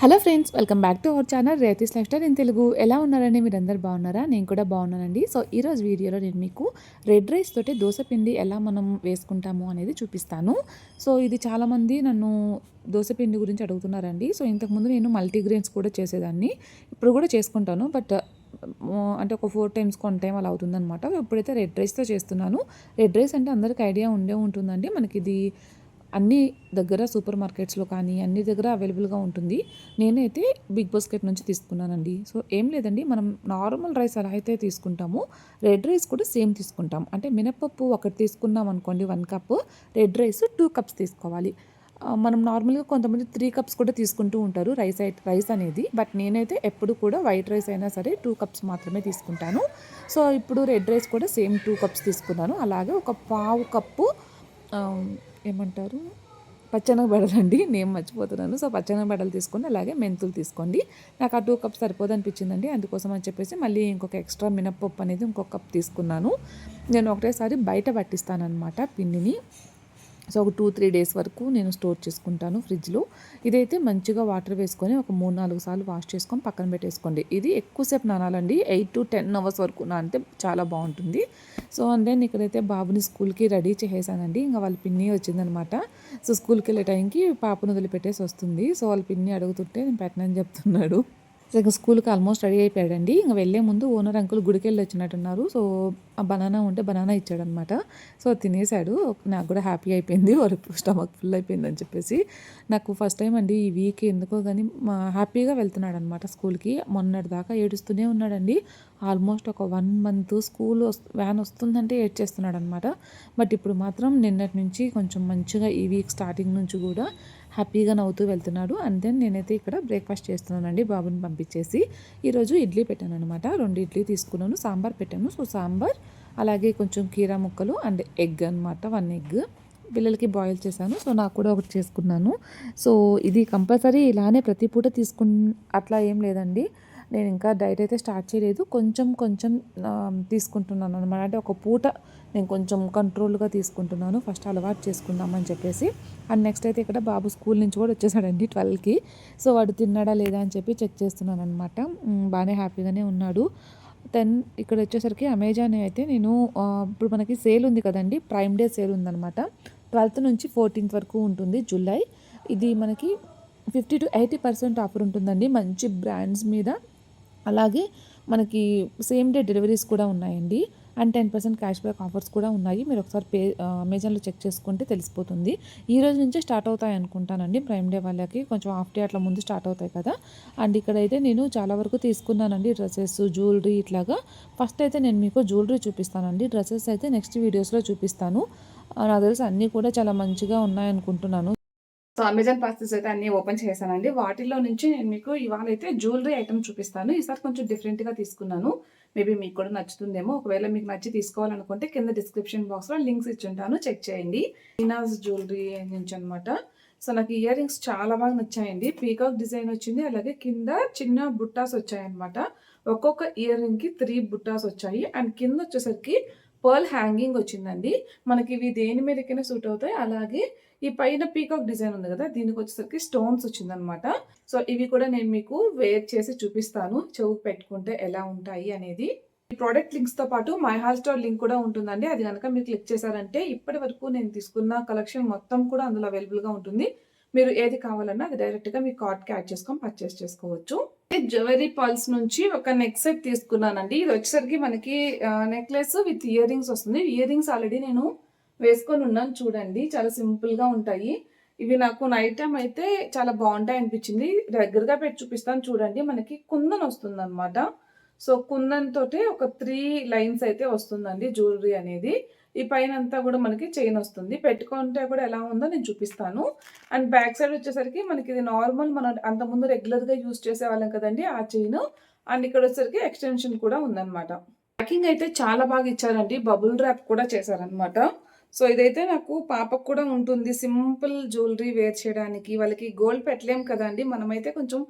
Hello friends, welcome back to our channel రేతిస్ lifestyle in Telugu. ఎలా ఉన్నారండి? మీరందరూ బాగున్నారా? నేను కూడా బాగున్నానండి. సో ఈరోజు వీడియోలో నేను మీకు రెడ్ రైస్ తోటి దోశ పిండి ఎలా మనం వేసుకుంటాము అనేది చూపిస్తాను. సో ఇది చాలామంది నన్ను దోశ పిండి గురించి అడుగుతున్నారండి. సో ఇంతకుముందు నేను మల్టీగ్రెయిన్స్ కూడా చేసేదాన్ని, ఇప్పుడు కూడా చేసుకుంటాను. బట్ అంటే ఒక 4 టైమ్స్ 1 టైం అలా అవుతుందనమాట. ఇప్పుడైతే రెడ్ రైస్తో చేస్తున్నాను. రెడ్ రైస్ అంటే అందరికి ఐడియా ఉండే ఉంటుందండి. మనకి ఇది అన్ని దగ్గర సూపర్ మార్కెట్స్లో కానీ అన్ని దగ్గర అవైలబుల్గా ఉంటుంది. నేనైతే బిగ్ బాస్కెట్ నుంచి తీసుకున్నానండి. సో ఏం లేదండి, మనం నార్మల్ రైస్ ఎలా అయితే తీసుకుంటామో రెడ్ రైస్ కూడా సేమ్ తీసుకుంటాం. అంటే మినపప్పు ఒకటి తీసుకున్నాం అనుకోండి, 1 కప్, రెడ్ రైస్ 2 కప్స్ తీసుకోవాలి. మనం నార్మల్గా కొంతమంది 3 కప్స్ కూడా తీసుకుంటూ ఉంటారు రైస్ అనేది. బట్ నేనైతే ఎప్పుడు కూడా వైట్ రైస్ అయినా సరే 2 కప్స్ మాత్రమే తీసుకుంటాను. సో ఇప్పుడు రెడ్ రైస్ కూడా సేమ్ 2 కప్స్ తీసుకున్నాను. అలాగే ఒక పావు కప్పు ఏమంటారు, పచ్చెనగబెడలండి, నేమ్ మర్చిపోతున్నాను. సో పచ్చెనగబెడలు తీసుకోండి, అలాగే మెంతులు తీసుకోండి. నాకు ఆ 2 కప్స్ సరిపోదనిపించిందండి. అందుకోసం అని చెప్పేసి మళ్ళీ ఇంకొక ఎక్స్ట్రా మినప్పప్పు అనేది ఇంకొక కప్ తీసుకున్నాను. నేను ఒకటేసారి బయట పట్టిస్తానమాట పిండిని. సో ఒక 2-3 డేస్ వరకు నేను స్టోర్ చేసుకుంటాను ఫ్రిడ్జ్లో. ఇదైతే మంచిగా వాటర్ వేసుకొని ఒక 3-4 సార్లు వాష్ చేసుకొని పక్కన పెట్టేసుకోండి. ఇది ఎక్కువసేపు నానాలండి, 8-10 అవర్స్ వరకు నానితే చాలా బాగుంటుంది. సో అండ్ దెన్ ఇక్కడైతే బాబుని స్కూల్కి రెడీ చేసేసానండి. ఇంకా వాళ్ళ పిన్ని వచ్చిందనమాట. సో స్కూల్కి వెళ్ళే టైంకి పాపను వదిలిపెట్టేసి వస్తుంది. సో వాళ్ళ పిన్ని అడుగుతుంటే నేను పెట్టనని చెప్తున్నాడు. సో ఇంక స్కూల్కి ఆల్మోస్ట్ రెడీ అయిపోయాడండి. ఇంక వెళ్ళే ముందు ఓనర్ అంకుల్ గుడికి వెళ్ళి వచ్చినట్టున్నారు. సో ఆ బనానా ఉంటే బనానా ఇచ్చాడనమాట. సో తినేసాడు. నాకు కూడా హ్యాపీ అయిపోయింది, వరకు స్టమక్ ఫుల్ అయిపోయిందని చెప్పేసి. నాకు ఫస్ట్ టైం అండి ఈ వీక్ ఎందుకో కానీ హ్యాపీగా వెళ్తున్నాడు అనమాట స్కూల్కి. మొన్నటి దాకా ఏడుస్తూనే ఉన్నాడండి. ఆల్మోస్ట్ ఒక 1 మంత్ స్కూల్ వ్యాన్ వస్తుందంటే ఏడ్చేస్తున్నాడు అనమాట. బట్ ఇప్పుడు మాత్రం నిన్నటి నుంచి కొంచెం మంచిగా ఈ వీక్ స్టార్టింగ్ నుంచి కూడా హ్యాపీగా నవ్వుతూ వెళ్తున్నాడు. అండ్ దెన్ నేనైతే ఇక్కడ బ్రేక్ఫాస్ట్ చేస్తున్నానండి బాబుని పంపించేసి. ఈరోజు ఇడ్లీ పెట్టాను అనమాట. 2 ఇడ్లీ తీసుకున్నాను, సాంబార్ పెట్టాను. సో సాంబార్ అలాగే కొంచెం కీరా ముక్కలు అండ్ ఎగ్ అనమాట, 1 ఎగ్ పిల్లలకి బాయిల్ చేశాను. సో నాకు కూడా ఒకటి చేసుకున్నాను. సో ఇది కంపల్సరీ ఇలానే ప్రతి పూట అట్లా ఏం లేదండి. నేను ఇంకా డైట్ అయితే స్టార్ట్ చేయలేదు, కొంచెం కొంచెం తీసుకుంటున్నాను అనమాట. అంటే ఒక పూట నేను కొంచెం కంట్రోల్గా తీసుకుంటున్నాను, ఫస్ట్ అలవాటు చేసుకుందామని చెప్పేసి. అండ్ నెక్స్ట్ అయితే ఇక్కడ బాబు స్కూల్ నుంచి కూడా వచ్చేసాడండి 12కి. సో వాడు తిన్నాడా లేదా అని చెప్పి చెక్ చేస్తున్నాను అనమాట. బాగానే హ్యాపీగానే ఉన్నాడు. ఇక్కడ వచ్చేసరికి అమెజాన్ అయితే నేను ఇప్పుడు మనకి సేల్ ఉంది కదండి, ప్రైమ్ డే సేల్ ఉందనమాట. 12th నుంచి 14th వరకు ఉంటుంది జూలై. ఇది మనకి 50-80% ఆఫర్ ఉంటుందండి మంచి బ్రాండ్స్ మీద. అలాగే మనకి సేమ్ డే డెలివరీస్ కూడా ఉన్నాయండి. అండ్ 10% క్యాష్ బ్యాక్ ఆఫర్స్ కూడా ఉన్నాయి. మీరు ఒకసారి అమెజాన్లో చెక్ చేసుకుంటే తెలిసిపోతుంది. ఈ రోజు నుంచే స్టార్ట్ అవుతాయి అనుకుంటానండి ప్రైమ్ డే వాళ్ళకి, కొంచెం హాఫ్ డే అట్లా ముందు స్టార్ట్ అవుతాయి కదా. అండ్ ఇక్కడైతే నేను చాలా వరకు తీసుకున్నానండి, డ్రెస్సెస్, జ్యువెలరీ ఇట్లాగా. ఫస్ట్ అయితే నేను మీకు జ్యువెలరీ చూపిస్తానండి, డ్రెస్సెస్ అయితే నెక్స్ట్ వీడియోస్లో చూపిస్తాను. నాకు తెలిసి అన్నీ కూడా చాలా మంచిగా ఉన్నాయనుకుంటున్నాను. సో అమెజాన్ పార్సెల్స్ అయితే అన్నీ ఓపెన్ చేశానండి. వాటిలో నుంచి నేను మీకు ఇవాళ అయితే జ్యువెలరీ ఐటమ్ చూపిస్తాను. ఈసారి కొంచెం డిఫరెంట్గా తీసుకున్నాను. మేబీ మీకు కూడా నచ్చుతుందేమో. ఒకవేళ మీకు నచ్చి తీసుకోవాలనుకుంటే కింద డిస్క్రిప్షన్ బాక్స్లో లింక్స్ ఇచ్చుంటాను, చెక్ చేయండి. ఈనాస్ జ్యువెలరీ నుంచి అనమాట. సో నాకు ఇయర్ రింగ్స్ చాలా బాగా నచ్చాయండి. పీకాక్ డిజైన్ వచ్చింది, అలాగే కింద చిన్న బుట్టాస్ వచ్చాయన్నమాట. ఒక్కొక్క ఇయర్ రింగ్కి 3 బుట్టాస్ వచ్చాయి. అండ్ కింద వచ్చేసరికి పర్ల్ హ్యాంగింగ్ వచ్చిందండి. మనకి ఇవి దేని మీదకైనా సూట్ అవుతాయి. అలాగే ఈ పైన పీకాక్ డిజైన్ ఉంది కదా, దీనికి వచ్చేసరికి స్టోన్స్ వచ్చిందనమాట. సో ఇవి కూడా నేను మీకు వేర్ చేసి చూపిస్తాను, చెవుకు పెట్టుకుంటే ఎలా ఉంటాయి అనేది. ఈ ప్రోడక్ట్ లింక్స్తో పాటు మై హాల్ స్టోర్ లింక్ కూడా ఉంటుందండి. అది కనుక మీరు క్లిక్ చేశారంటే ఇప్పటి వరకు నేను తీసుకున్న కలెక్షన్ మొత్తం కూడా అందులో అవైలబుల్గా ఉంటుంది. మీరు ఏది కావాలన్నా అది డైరెక్ట్గా మీ కార్ట్కి యాడ్ చేసుకొని పర్చేస్ చేసుకోవచ్చు. జ్యువెలరీ పర్ల్స్ నుంచి ఒక నెక్ సెట్ తీసుకున్నానండి. ఇది వచ్చేసరికి మనకి నెక్లెస్ విత్ ఇయర్ రింగ్స్ వస్తుంది. ఇయర్ రింగ్స్ ఆల్రెడీ నేను వేసుకొని ఉన్నాను చూడండి, చాలా సింపుల్గా ఉంటాయి. ఇవి నాకు నైట్ టైం అయితే చాలా బాగుంటాయి అనిపించింది. దగ్గరగా పెట్టి చూపిస్తాను చూడండి. మనకి కుందన్ వస్తుంది అనమాట. సో కుందన్ తోటి ఒక 3 లైన్స్ అయితే వస్తుందండి జ్యువెలరీ అనేది. ఈ పైన అంతా కూడా మనకి చైన్ వస్తుంది. పెట్టుకుంటే కూడా ఎలా ఉందో నేను చూపిస్తాను. అండ్ బ్యాక్ సైడ్ వచ్చేసరికి మనకి ఇది నార్మల్ మనం అంతకుముందు రెగ్యులర్గా యూజ్ చేసేవాళ్ళం కదండి ఆ చైన్. అండ్ ఇక్కడ వచ్చేసరికి ఎక్స్టెన్షన్ కూడా ఉందన్నమాట. ప్యాకింగ్ అయితే చాలా బాగా ఇచ్చారండి, బబుల్ ర్యాప్ కూడా చేశారనమాట. సో ఇదైతే నాకు పాపకు కూడా ఉంటుంది, సింపుల్ జ్యువెలరీ వేర్ చేయడానికి. వాళ్ళకి గోల్డ్ పెట్టలేం కదండి, మనమైతే కొంచెం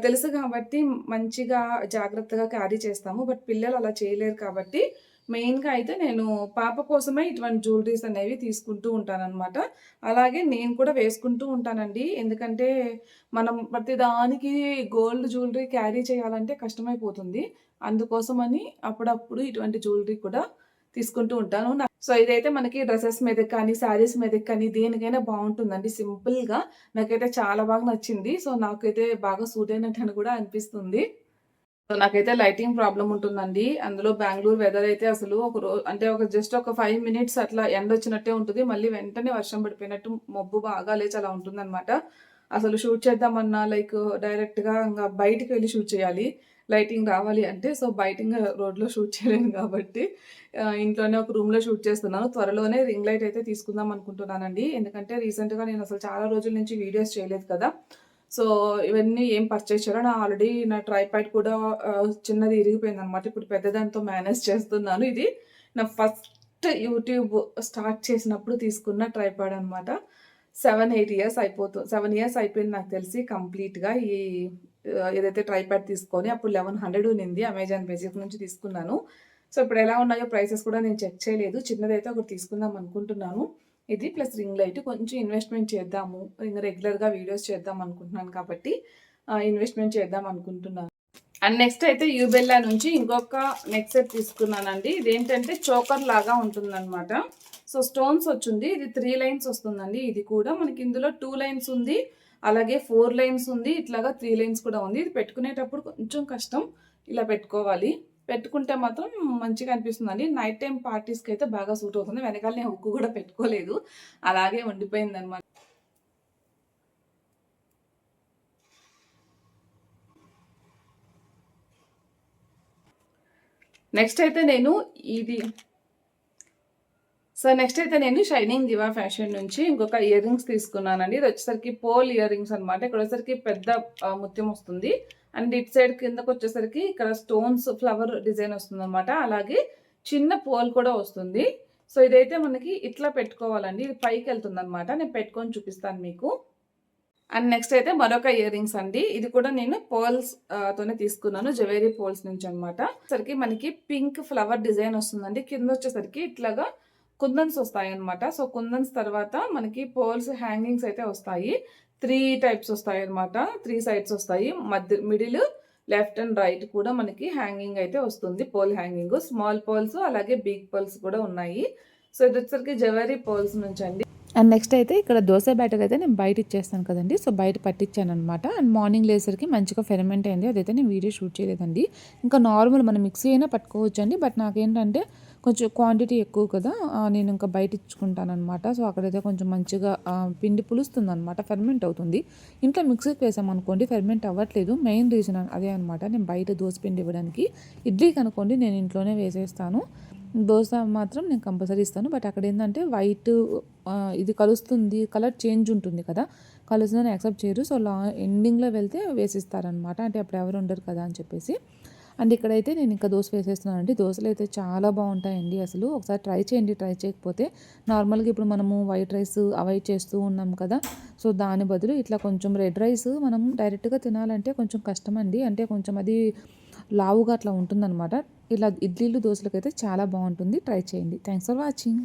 తెలుసు కాబట్టి మంచిగా జాగ్రత్తగా క్యారీ చేస్తాము. బట్ పిల్లలు అలా చేయలేరు కాబట్టి మెయిన్‌గా అయితే నేను పాప కోసమే ఇటువంటి జ్యువెలరీస్ అనేవి తీసుకుంటూ ఉంటాననమాట. అలాగే నేను కూడా వేసుకుంటూ ఉంటానండి. ఎందుకంటే మనం ప్రతిదానికి గోల్డ్ జ్యువెలరీ క్యారీ చేయాలంటే కష్టమైపోతుంది. అందుకోసమని అప్పుడప్పుడు ఇటువంటి జ్యువెలరీ కూడా తీసుకుంటూ ఉంటాను. సో, ఇదైతే మనకి డ్రెసెస్ మీదకి కానీ, శారీస్ మీదకి కానీ దేనికైనా బావుంటుందండి. సింపుల్‌గా నాకైతే చాలా బాగా నచ్చింది. సో, నాకైతే బాగా సూట్ అయినట్టని కూడా అనిపిస్తుంది. సో, నాకైతే లైటింగ్ ప్రాబ్లమ్ ఉంటుందండి. అందులో బెంగుళూరు వెదర్ అయితే అసలు అంటే జస్ట్ ఒక 5 మినిట్స్ అట్లా ఎండొచ్చినట్టే ఉంటది. మళ్ళీ వెంటనే వర్షం పడిపోయినట్టు మబ్బు బాగా లేచి అలా ఉంటుందనమాట. అసలు షూట్ చేద్దామన్నా డైరెక్ట్‌గా బయటికి వెళ్లి షూట్ చేయాలి. లైటింగ్ రావాలి అంటే. సో, రోడ్‌లో షూట్ చేయలేను కాబట్టి ఇంట్లోనే ఒక రూమ్‌లో షూట్ చేస్తున్నాను. త్వరలోనే రింగ్ లైట్ అయితే తీసుకుందాం అనుకుంటున్నానండి. ఎందుకంటే రీసెంట్‌గా నేను అసలు చాలా రోజుల నుంచి వీడియోస్ చేయలేదు కదా! సో, ఇవన్నీ ఏం పర్చేస్ చేయలే. ఆల్రెడీ నా ట్రైపాడ్ కూడా చిన్నది ఇరిగిపోయిందనమాట. ఇప్పుడు పెద్ద దాంతో మేనేజ్ చేస్తున్నాను. ఇది నా ఫస్ట్ యూట్యూబ్ స్టార్ట్ చేసినప్పుడు తీసుకున్న ట్రైపాడ్ అనమాట. 7 ఇయర్స్ అయిపోయింది నాకు తెలిసి కంప్లీట్‌గా ఏదైతే ట్రైపాడ్ తీసుకొని అప్పుడు 1100 ఉన్నింది. అమెజాన్ బేసిక్ నుంచి తీసుకున్నాను. సో, ఇప్పుడు ఎలా ఉన్నాయో ప్రైసెస్ కూడా నేను చెక్ చేయలేదు. చిన్నదైతే ఒకటి తీసుకుందాం అనుకుంటున్నాను. ఇది ప్లస్ రింగ్ లైట్ కొంచెం ఇన్వెస్ట్‌మెంట్ చేద్దాము. రెగ్యులర్‌గా వీడియోస్ చేద్దాం అనుకుంటున్నాను కాబట్టి ఇన్వెస్ట్‌మెంట్ చేద్దాం అనుకుంటున్నాను. అండ్ నెక్స్ట్ అయితే యూబెల్లా నుంచి ఇంకొక నెక్ సెట్ తీసుకున్నానండి. ఇదేంటంటే చోకర్ లాగా ఉంటుందనమాట. సో, స్టోన్స్ వచ్చింది. ఇది 3 లైన్స్ వస్తుందండి. ఇది కూడా మనకి ఇందులో 2 లైన్స్ ఉంది. అలాగే 4 లైన్స్ ఉంది. ఇట్లాగా 3 లైన్స్ కూడా ఉంది. ఇది పెట్టుకునేటప్పుడు కొంచెం కష్టం. ఇలా పెట్టుకోవాలి. పెట్టుకుంటే మాత్రం మంచిగా అనిపిస్తుందండి. నైట్ టైమ్ పార్టీస్‌కి అయితే బాగా సూట్ అవుతుంది. వెనకాల నేను హుక్ కూడా పెట్టుకోలేదు. అలాగే ఉండిపోయిందనమాట. నెక్స్ట్ అయితే నేను ఇది నెక్స్ట్ అయితే నేను షైనింగ్ దివా ఫ్యాషన్ నుంచి ఇంకొక ఇయర్ రింగ్స్ తీసుకున్నానండి. ఇది వచ్చేసరికి పోల్ ఇయర్ రింగ్స్ అనమాట. ఇక్కడ వచ్చేసరికి పెద్ద ముత్యం వస్తుంది. అండ్ ఇటు సైడ్ కిందకు వచ్చేసరికి ఇక్కడ స్టోన్స్ ఫ్లవర్ డిజైన్ వస్తుందనమాట. అలాగే చిన్న పోల్ కూడా వస్తుంది. సో, ఇదైతే మనకి ఇట్లా పెట్టుకోవాలండి. ఇది పైకి వెళ్తుందనమాట. నేను పెట్టుకొని చూపిస్తాను మీకు. అండ్ నెక్స్ట్ అయితే మరొక ఇయర్ రింగ్స్ అండి. ఇది కూడా నేను పోల్స్ తోనే తీసుకున్నాను. జ్యువెలరీ పోల్స్ నుంచి అనమాట. సరికి మనకి పింక్ ఫ్లవర్ డిజైన్ వస్తుందండి. కింద వచ్చేసరికి ఇట్లాగా కుందన్స్ వస్తాయన్నమాట. సో, కుందన్స్ తర్వాత మనకి పోల్స్ హ్యాంగింగ్స్ అయితే వస్తాయి. 3 టైప్స్ వస్తాయన్నమాట. 3 సైడ్స్ వస్తాయి. మిడిల్, లెఫ్ట్ అండ్ రైట్ కూడా మనకి హ్యాంగింగ్ అయితే వస్తుంది. Pole hanging. స్మాల్ పోల్స్ అలాగే బిగ్ పోల్స్ కూడా ఉన్నాయి. సో, ఇది వచ్చేసరికి జ్యువెలరీ పోల్స్ నుంచి అండి. అండ్ నెక్స్ట్ అయితే ఇక్కడ దోస బ్యాటర్ అయితే నేను బయట ఇచ్చేస్తాను కదండి. సో, బయట పట్టించాను అనమాట. అండ్ మార్నింగ్ లేసరికి మంచిగా ఫెర్మెంట్ అయింది. అదైతే నేను వీడియో షూట్ చేయలేదండి. ఇంకా నార్మల్ మనం మిక్సీ అయినా పట్టుకోవచ్చు అండి. బట్ నాకేంటంటే కొంచెం క్వాంటిటీ ఎక్కువ కదా, నేను ఇంకా బయట ఇచ్చుకుంటాను అనమాట. సో, అక్కడైతే కొంచెం మంచిగా పిండి పులుస్తుంది అనమాట, ఫెర్మెంట్ అవుతుంది. ఇంట్లో మిక్సీకి వేసామనుకోండి ఫెర్మెంట్ అవ్వట్లేదు. మెయిన్ రీజన్ అదే అనమాట. నేను బయట దోస పిండి ఇవ్వడానికి. ఇడ్లీకి అనుకోండి నేను ఇంట్లోనే వేసేస్తాను. దోస మాత్రం నేను కంపల్సరీ ఇస్తాను. బట్ అక్కడ ఏంటంటే వైట్ ఇది కలుస్తుంది, కలర్ చేంజ్ ఉంటుంది కదా, కలుస్తుందని యాక్సెప్ట్ చేయరు. సో, ఎండింగ్లో వెళ్తే వేసిస్తారనమాట. అంటే అప్పుడు ఎవరు ఉండరు కదా అని చెప్పేసి. అండ్ ఇక్కడైతే నేను ఇంకా దోస వేసేస్తున్నానండి. దోసలు అయితే చాలా బాగుంటాయండి. అసలు ఒకసారి ట్రై చేయండి. ట్రై చేయకపోతే నార్మల్గా ఇప్పుడు మనము వైట్ రైస్ అవాయిడ్ చేస్తూ ఉన్నాం కదా, సో దాని బదులు ఇట్లా కొంచెం రెడ్ రైస్ మనం డైరెక్ట్గా తినాలంటే కొంచెం కష్టం అండి. అంటే కొంచెం అది లావుగా అట్లా ఉంటుందన్నమాట. ఇలా ఇడ్లీలు దోశలకైతే చాలా బాగుంటుంది. ట్రై చేయండి. Thanks for watching.